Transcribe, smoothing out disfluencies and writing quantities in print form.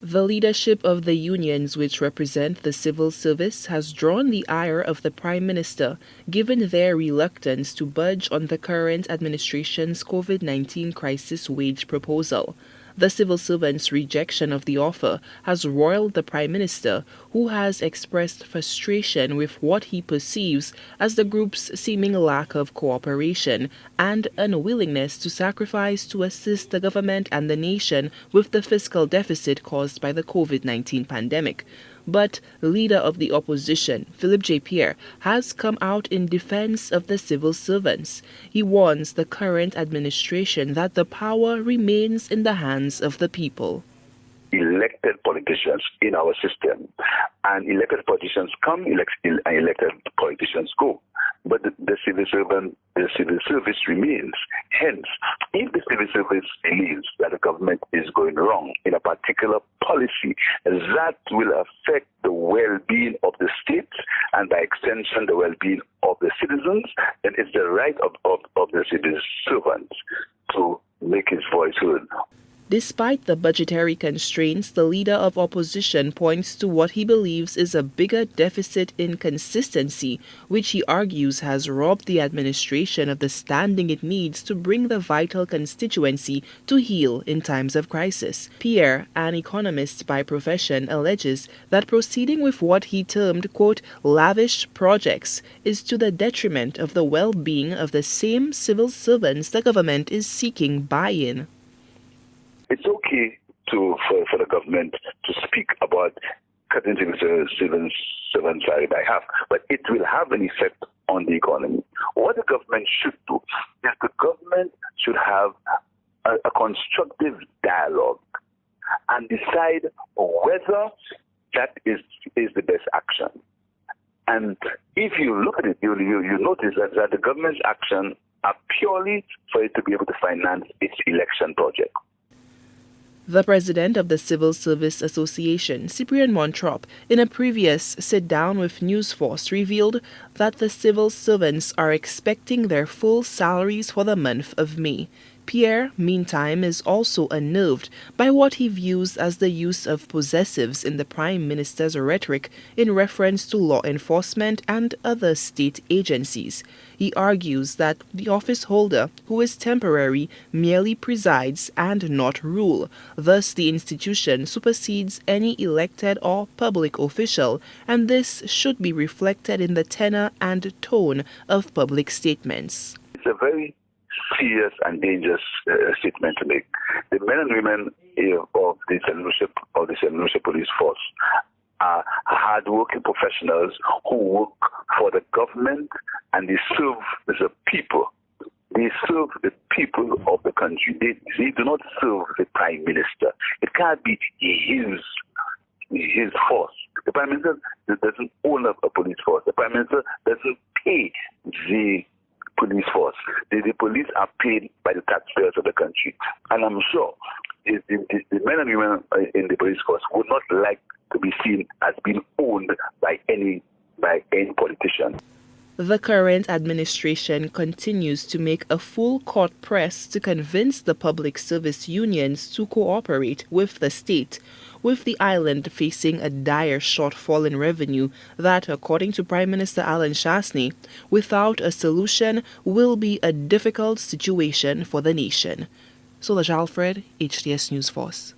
The leadership of the unions which represent the civil service has drawn the ire of the Prime Minister, given their reluctance to budge on the current administration's COVID-19 crisis wage proposal. The civil servants' rejection of the offer has roiled the Prime Minister, who has expressed frustration with what he perceives as the group's seeming lack of cooperation and unwillingness to sacrifice to assist the government and the nation with the fiscal deficit caused by the COVID-19 pandemic. But leader of the opposition, Pierre, has come out in defense of the civil servants. He warns the current administration that the power remains in the hands of the people. Elected politicians in our system, and elected politicians come, elected politicians go. But the civil service remains. Hence, if the civil service believes that the government is going wrong in a particular policy, that will affect the well-being of the state and by extension the well-being of the citizens, then it's the right of the civil servant to make his voice heard. Despite the budgetary constraints, the leader of opposition points to what he believes is a bigger deficit in consistency, which he argues has robbed the administration of the standing it needs to bring the vital constituency to heel in times of crisis. Pierre, an economist by profession, alleges that proceeding with what he termed, quote, lavish projects is to the detriment of the well-being of the same civil servants the government is seeking buy-in. It's okay for the government to speak about cutting civil servant salary by half, but it will have an effect on the economy. What the government should do is the government should have a constructive dialogue and decide whether that is the best action. And if you look at it, you notice that the government's action are purely for it to be able to finance its election project. The president of the Civil Service Association, Cyprien Montrop, in a previous sit-down with News Force, revealed that the civil servants are expecting their full salaries for the month of May. Pierre, meantime, is also unnerved by what he views as the use of possessives in the Prime Minister's rhetoric in reference to law enforcement and other state agencies. He argues that the office holder, who is temporary, merely presides and not rule. Thus, the institution supersedes any elected or public official, and this should be reflected in the tenor and tone of public statements. It's a very serious and dangerous statement to make. The men and women of the St. Lucia Police Force are hard-working professionals who work for the government and they serve the people. They serve the people of the country. They do not serve the Prime Minister. It can't be his force. The Prime Minister doesn't own a police force. The Prime Minister doesn't pay the police force. The police are paid by the taxpayers of the country. And I'm sure the men and women in the police force would not like to be seen as being owned by any politician. The current administration continues to make a full court press to convince the public service unions to cooperate with the state, with the island facing a dire shortfall in revenue that, according to Prime Minister Alan Chasney, without a solution will be a difficult situation for the nation. Solange Alfred, HTS News Force.